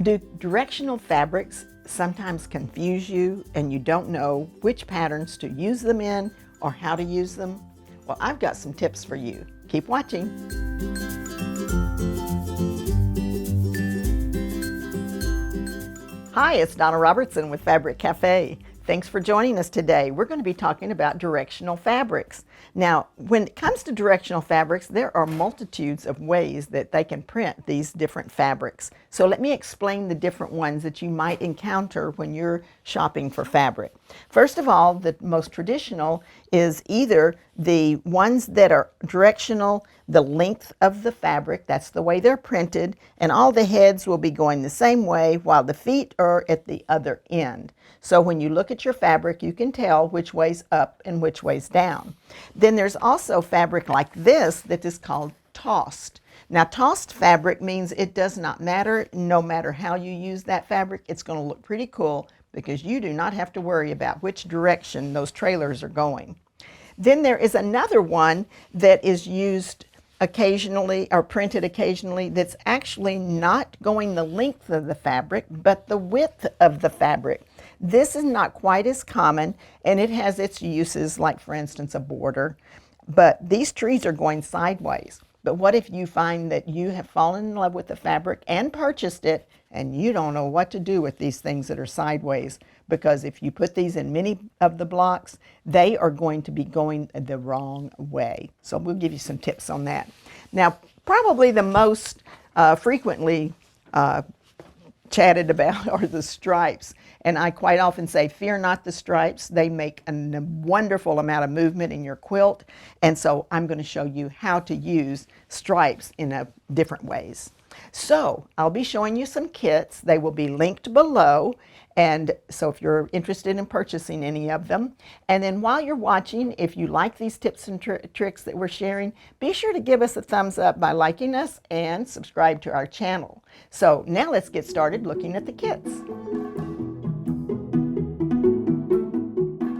Do directional fabrics sometimes confuse you and you don't know which patterns to use them in or how to use them? Well, I've got some tips for you. Keep watching. Hi, it's Donna Robertson with Fabric Cafe. Thanks for joining us today. We're going to be talking about directional fabrics. Now, when it comes to directional fabrics, there are multitudes of ways that they can print these different fabrics. So let me explain the different ones that you might encounter when you're shopping for fabric. First of all, the most traditional is either the ones that are directional, the length of the fabric, that's the way they're printed, and all the heads will be going the same way while the feet are at the other end. So when you look at your fabric, you can tell which way's up and which way's down. Then there's also fabric like this that is called tossed. Now, tossed fabric means it does not matter. No matter how you use that fabric, it's going to look pretty cool because you do not have to worry about which direction those trailers are going. Then there is another one that is used occasionally or printed occasionally that's actually not going the length of the fabric, but the width of the fabric. This is not quite as common, and it has its uses, like for instance a border, but these trees are going sideways. But what if you find that you have fallen in love with the fabric and purchased it and you don't know what to do with these things that are sideways? Because if you put these in many of the blocks, they are going to be going the wrong way. So we'll give you some tips on that. Now, probably the most frequently chatted about are the stripes. And I quite often say, fear not the stripes. They make a wonderful amount of movement in your quilt. And so I'm going to show you how to use stripes in different ways. So I'll be showing you some kits. They will be linked below. And so if you're interested in purchasing any of them, and then while you're watching, if you like these tips and tricks that we're sharing, be sure to give us a thumbs up by liking us and subscribe to our channel. So now let's get started looking at the kits.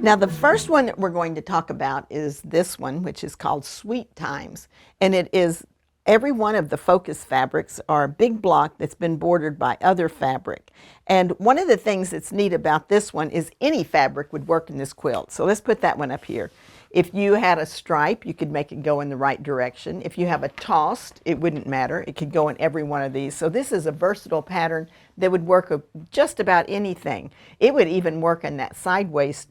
Now the first one that we're going to talk about is this one, which is called Sweet Times. And it is every one of the focus fabrics are a big block that's been bordered by other fabric. And one of the things that's neat about this one is any fabric would work in this quilt. So let's put that one up here. If you had a stripe, you could make it go in the right direction. If you have a tossed, it wouldn't matter. It could go in every one of these. So this is a versatile pattern that would work with just about anything. It would even work in that sideways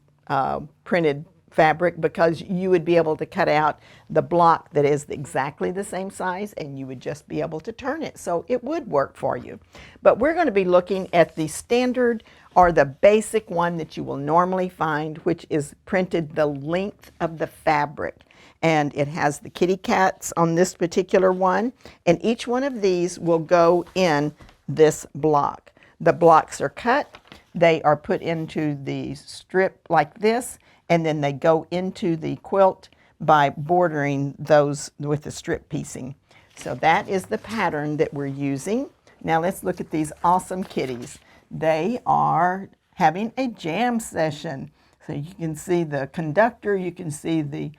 printed fabric because you would be able to cut out the block that is exactly the same size and you would just be able to turn it. So it would work for you. But we're going to be looking at the standard or the basic one that you will normally find, which is printed the length of the fabric. And it has the kitty cats on this particular one. And each one of these will go in this block. The blocks are cut. They are put into the strip like this, and then they go into the quilt by bordering those with the strip piecing. So that is the pattern that we're using. Now let's look at these awesome kitties. They are having a jam session. So you can see the conductor, you can see the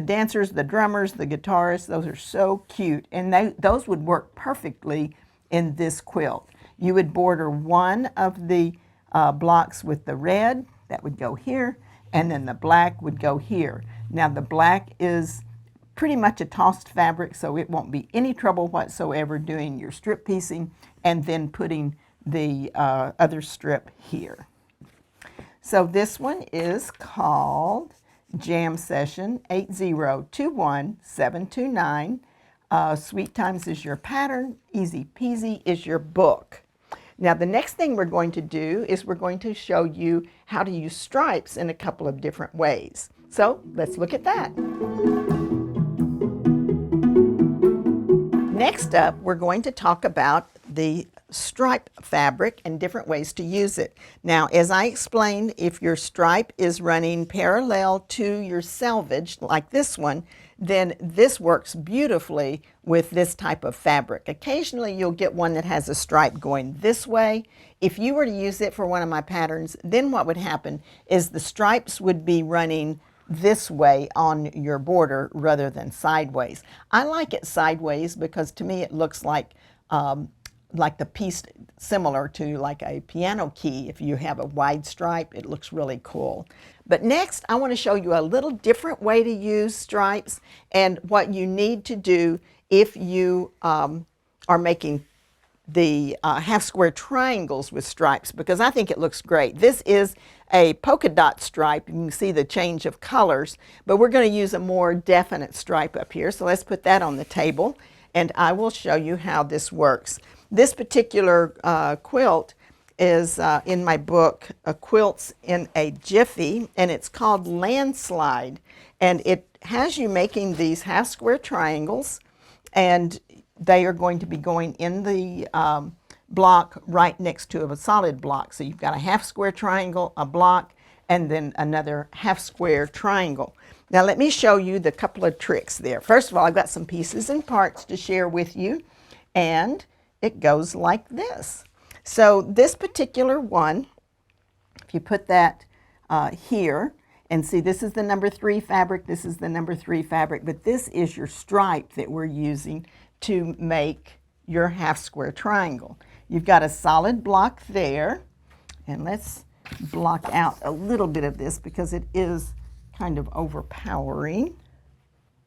dancers, the drummers, the guitarists. Those are so cute, and those would work perfectly in this quilt. You would border one of the blocks with the red, that would go here, and then the black would go here. Now the black is pretty much a tossed fabric, so it won't be any trouble whatsoever doing your strip piecing and then putting the other strip here. So this one is called Jam Session 8021729. Sweet Times is your pattern, Easy Peasy is your book. Now the next thing we're going to do is we're going to show you how to use stripes in a couple of different ways. So let's look at that. Next up, we're going to talk about the stripe fabric and different ways to use it. Now, as I explained, if your stripe is running parallel to your selvage, like this one, then this works beautifully with this type of fabric. Occasionally, you'll get one that has a stripe going this way. If you were to use it for one of my patterns, then what would happen is the stripes would be running this way on your border rather than sideways. I like it sideways because to me it looks like like the piece similar to like a piano key. If you have a wide stripe, it looks really cool. But next, I want to show you a little different way to use stripes and what you need to do if you are making the half square triangles with stripes, because I think it looks great. This is a polka dot stripe. You can see the change of colors, but we're going to use a more definite stripe up here. So let's put that on the table and I will show you how this works. This particular quilt is in my book, Quilts in a Jiffy, and it's called Landslide. And it has you making these half square triangles, and they are going to be going in the block right next to a solid block. So you've got a half square triangle, a block, and then another half square triangle. Now let me show you the couple of tricks there. First of all, I've got some pieces and parts to share with you, and it goes like this. So this particular one, if you put that here, and see, this is the number 3 fabric, this is the number 3 fabric, but this is your stripe that we're using to make your half square triangle. You've got a solid block there, and let's block out a little bit of this because it is kind of overpowering.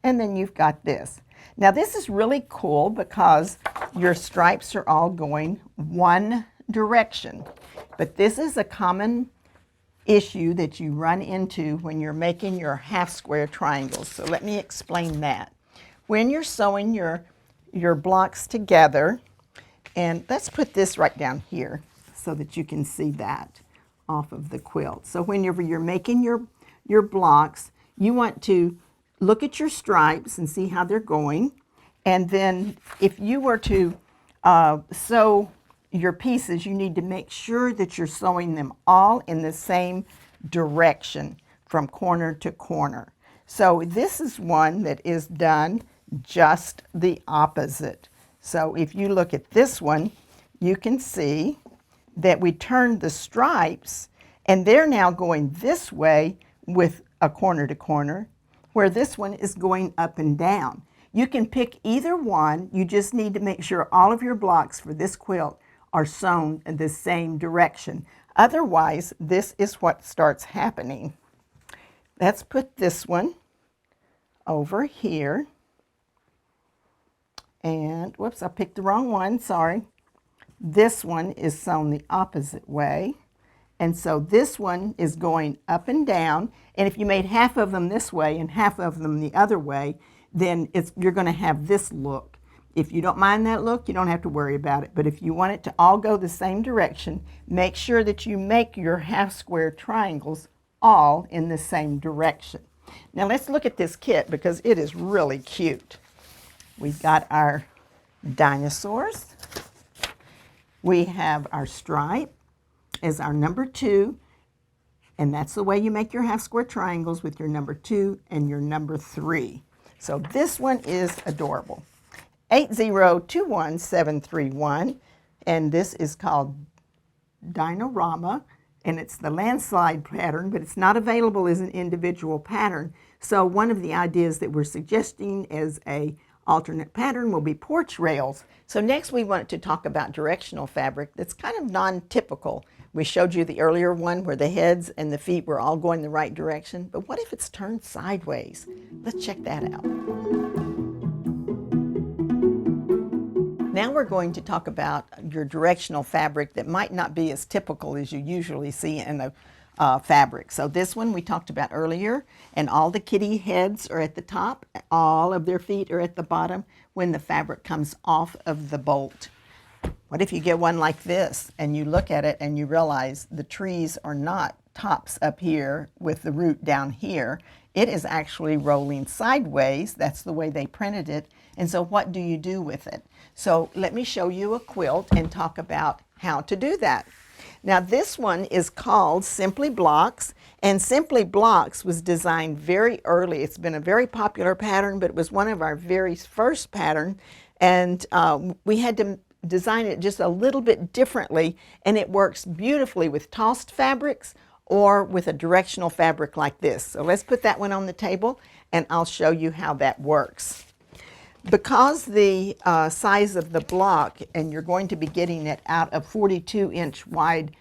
And then you've got this. Now this is really cool because your stripes are all going one direction, but this is a common issue that you run into when you're making your half square triangles. So let me explain that. When you're sewing your blocks together, and let's put this right down here so that you can see that off of the quilt. So whenever you're making your blocks, you want to look at your stripes and see how they're going. And then if you were to sew your pieces, you need to make sure that you're sewing them all in the same direction from corner to corner. So this is one that is done just the opposite. So if you look at this one, you can see that we turned the stripes and they're now going this way with a corner to corner, where this one is going up and down. You can pick either one. You just need to make sure all of your blocks for this quilt are sewn in the same direction. Otherwise, this is what starts happening. Let's put this one over here. And whoops, I picked the wrong one, sorry. This one is sewn the opposite way. And so this one is going up and down. And if you made half of them this way and half of them the other way, then you're going to have this look. If you don't mind that look, you don't have to worry about it. But if you want it to all go the same direction, make sure that you make your half square triangles all in the same direction. Now let's look at this kit because it is really cute. We've got our dinosaurs. We have our stripe as our number 2, and that's the way you make your half square triangles, with your number 2 and your number 3. So this one is adorable. 8021731, and this is called Dinorama, and it's the landslide pattern, but it's not available as an individual pattern. So one of the ideas that we're suggesting as a alternate pattern will be porch rails. So next we want to talk about directional fabric that's kind of non-typical. We showed you the earlier one where the heads and the feet were all going the right direction, but what if it's turned sideways? Let's check that out. Now we're going to talk about your directional fabric that might not be as typical as you usually see in a fabric. So this one we talked about earlier, and all the kitty heads are at the top, all of their feet are at the bottom when the fabric comes off of the bolt. What if you get one like this and you look at it and you realize the trees are not tops up here with the root down here? It is actually rolling sideways. That's the way they printed it. And so what do you do with it? So let me show you a quilt and talk about how to do that. Now this one is called Simply Blocks, and Simply Blocks was designed very early. It's been a very popular pattern, but it was one of our very first pattern, and we had to design it just a little bit differently, and it works beautifully with tossed fabrics or with a directional fabric like this. So let's put that one on the table and I'll show you how that works. Because the size of the block, and you're going to be getting it out of 42-inch wide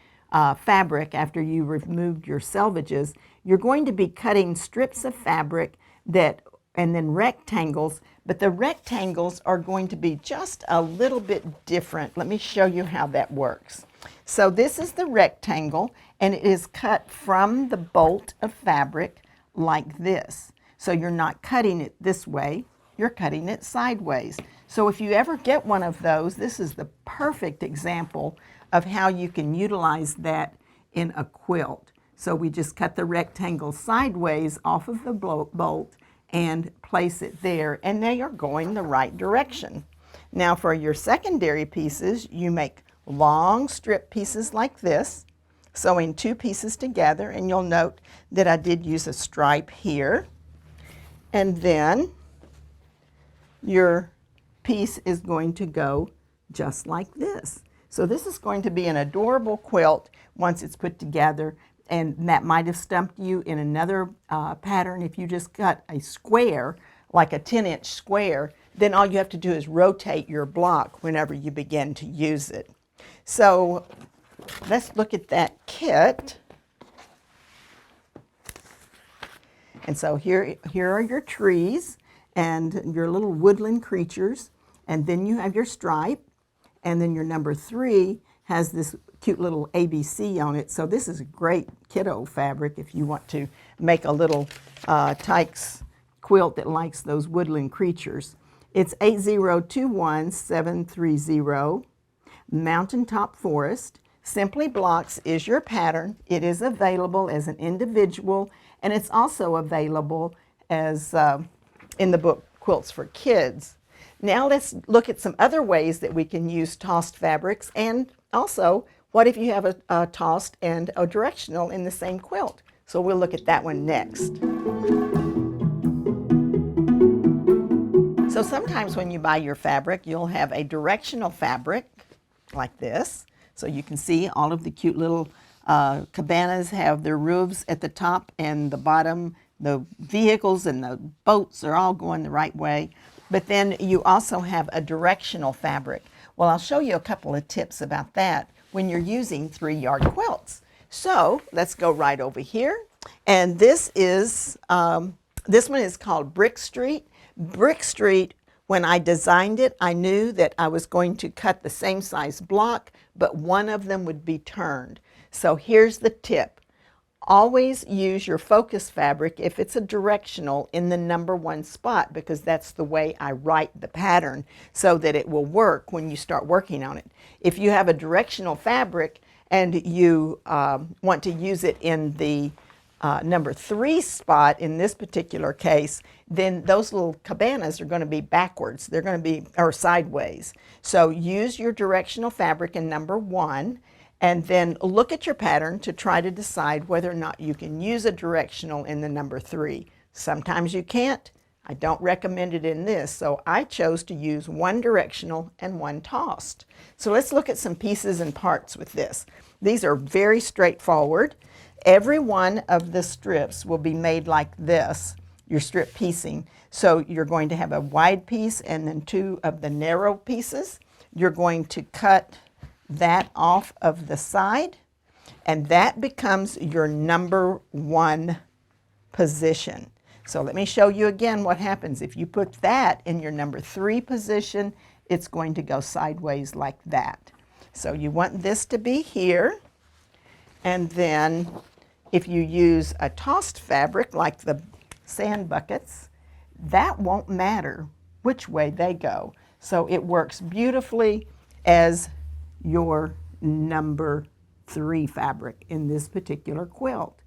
fabric after you removed your selvages, you're going to be cutting strips of fabric and then rectangles, but the rectangles are going to be just a little bit different. Let me show you how that works. So this is the rectangle, and it is cut from the bolt of fabric like this. So you're not cutting it this way, you're cutting it sideways. So if you ever get one of those, this is the perfect example of how you can utilize that in a quilt. So we just cut the rectangle sideways off of the bolt and place it there, and they are going the right direction. Now for your secondary pieces, you make long strip pieces like this, sewing two pieces together, and you'll note that I did use a stripe here. And then your piece is going to go just like this. So this is going to be an adorable quilt once it's put together, and that might have stumped you in another pattern. If you just cut a square, like a 10-inch square, then all you have to do is rotate your block whenever you begin to use it. So let's look at that kit. And so here are your trees and your little woodland creatures, and then you have your stripe, and then your number 3 has this cute little ABC on it. So this is a great kiddo fabric if you want to make a little Tykes quilt that likes those woodland creatures. It's 8021730, Mountaintop Forest. Simply Blocks is your pattern. It is available as an individual, and it's also available as in the book Quilts for Kids. Now let's look at some other ways that we can use tossed fabrics, and also what if you have a tossed and a directional in the same quilt? So we'll look at that one next. So sometimes when you buy your fabric, you'll have a directional fabric like this. So you can see all of the cute little cabanas have their roofs at the top and the bottom. The vehicles and the boats are all going the right way. But then you also have a directional fabric. Well, I'll show you a couple of tips about that when you're using 3-yard quilts. So let's go right over here. And this one is called Brick Street. Brick Street, when I designed it, I knew that I was going to cut the same size block, but one of them would be turned. So here's the tip. Always use your focus fabric if it's a directional in the number 1 spot, because that's the way I write the pattern so that it will work when you start working on it. If you have a directional fabric and you want to use it in the number 3 spot in this particular case, then those little cabanas are going to be backwards. They're going to be, or sideways. So use your directional fabric in number 1. And then look at your pattern to try to decide whether or not you can use a directional in the number 3. Sometimes you can't. I don't recommend it in this, so I chose to use 1 directional and 1 tossed. So let's look at some pieces and parts with this. These are very straightforward. Every one of the strips will be made like this, your strip piecing. So you're going to have a wide piece and then 2 of the narrow pieces. You're going to cut that off of the side, and that becomes your number 1 position. So let me show you again what happens. If you put that in your number 3 position, it's going to go sideways like that. So you want this to be here, and then if you use a tossed fabric like the sand buckets, that won't matter which way they go. So it works beautifully as your number 3 fabric in this particular quilt,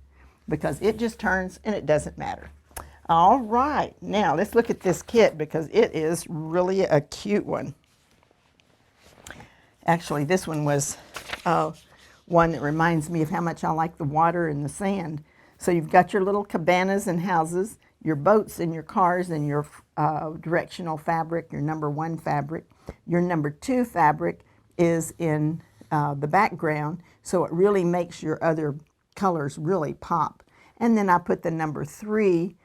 because it just turns and it doesn't matter. All right, now let's look at this kit because it is really a cute one. Actually, this one was one that reminds me of how much I like the water and the sand. So you've got your little cabanas and houses, your boats and your cars, and your directional fabric, your number 1 fabric. Your number 2 fabric is in the background, so it really makes your other colors really pop. And then I put the number 3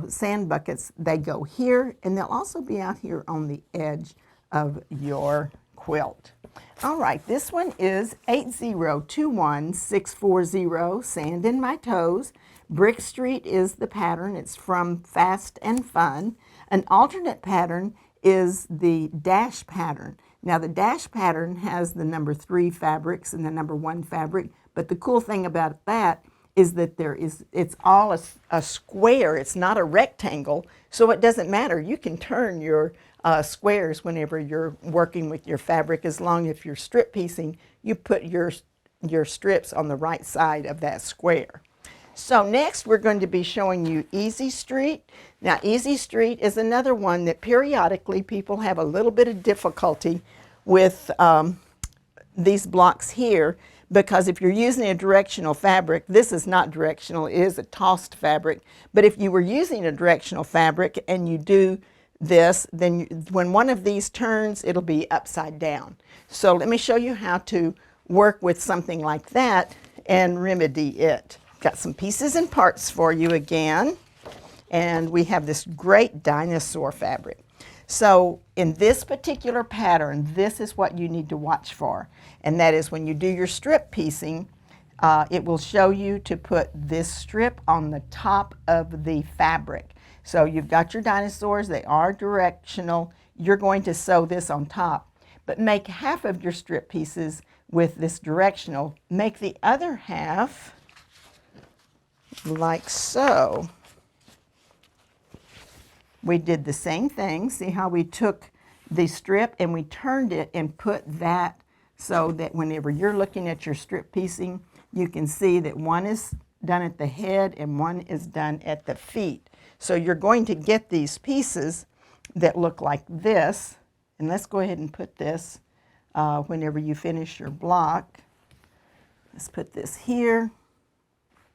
sand buckets. They go here, and they'll also be out here on the edge of your quilt. All right, this one is 8021640, Sand in My Toes. Brick Street is the pattern. It's from Fast and Fun. An alternate pattern is the dash pattern. Now the dash pattern has the number 3 fabrics and the number 1 fabric, but the cool thing about that is that it's all a square. It's not a rectangle, so it doesn't matter. You can turn your squares whenever you're working with your fabric, as long as you're strip piecing, you put your strips on the right side of that square. So next we're going to be showing you Easy Street. Now Easy Street is another one that periodically people have a little bit of difficulty with these blocks here, because if you're using a directional fabric, this is not directional, it is a tossed fabric, but if you were using a directional fabric and you do this, then when one of these turns, it'll be upside down. So let me show you how to work with something like that and remedy it. Got some pieces and parts for you again, and we have this great dinosaur fabric. So in this particular pattern, this is what you need to watch for, and that is when you do your strip piecing, it will show you to put this strip on the top of the fabric. So you've got your dinosaurs, they are directional, you're going to sew this on top, but make half of your strip pieces with this directional, make the other half like so. We did the same thing. See how we took the strip and we turned it and put that so that whenever you're looking at your strip piecing, you can see that one is done at the head and one is done at the feet. So you're going to get these pieces that look like this. And let's go ahead and put this whenever you finish your block. Let's put this here.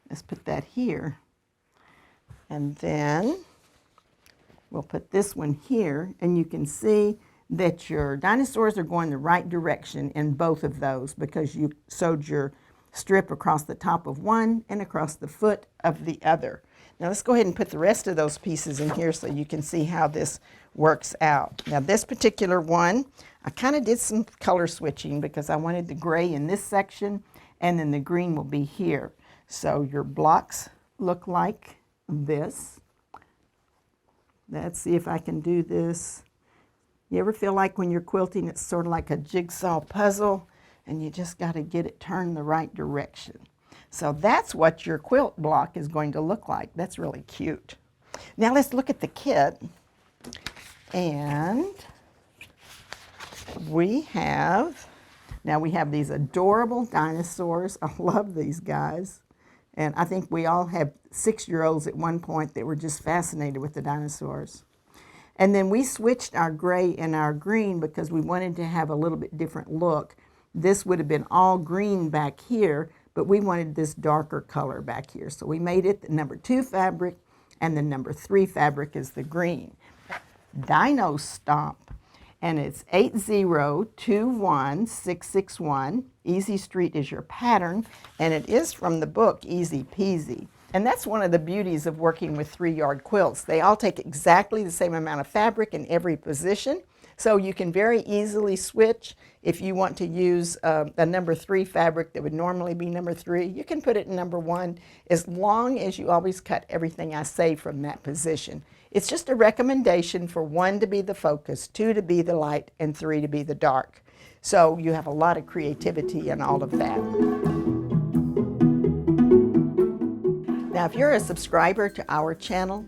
Let's put that here. And then we'll put this one here, and you can see that your dinosaurs are going the right direction in both of those because you sewed your strip across the top of one and across the foot of the other. Now let's go ahead and put the rest of those pieces in here so you can see how this works out. Now this particular one, I kind of did some color switching because I wanted the gray in this section and then the green will be here. So your blocks look like this. Let's see if I can do this. You ever feel like when you're quilting, it's sort of like a jigsaw puzzle and you just got to get it turned the right direction. So that's what your quilt block is going to look like. That's really cute. Now let's look at the kit. And we have these adorable dinosaurs. I love these guys. And I think we all have 6-year-olds at one point that were just fascinated with the dinosaurs. And then we switched our gray and our green because we wanted to have a little bit different look. This would have been all green back here, but we wanted this darker color back here. So we made it the number 2 fabric, and the number 3 fabric is the green. Dino Stomp, and it's 8021661. Easy Street is your pattern, and it is from the book Easy Peasy. And that's one of the beauties of working with 3-yard quilts. They all take exactly the same amount of fabric in every position, so you can very easily switch. If you want to use a number 3 fabric that would normally be number 3, you can put it in number 1, as long as you always cut everything I say from that position. It's just a recommendation for 1 to be the focus, 2 to be the light, and 3 to be the dark. So you have a lot of creativity in all of that. Now, if you're a subscriber to our channel,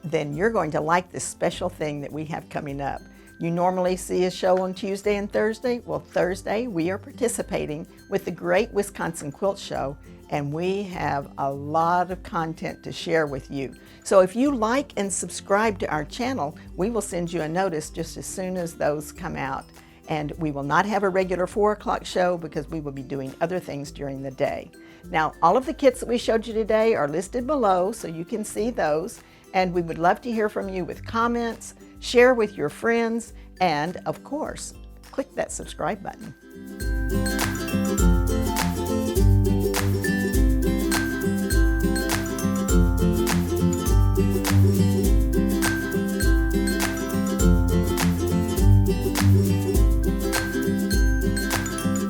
then you're going to like this special thing that we have coming up. You normally see a show on Tuesday and Thursday. Well, Thursday we are participating with the Great Wisconsin Quilt Show, and we have a lot of content to share with you. So if you like and subscribe to our channel, we will send you a notice just as soon as those come out. And we will not have a regular 4 o'clock show because we will be doing other things during the day. Now, all of the kits that we showed you today are listed below, so you can see those. And we would love to hear from you with comments, share with your friends, and of course, click that subscribe button.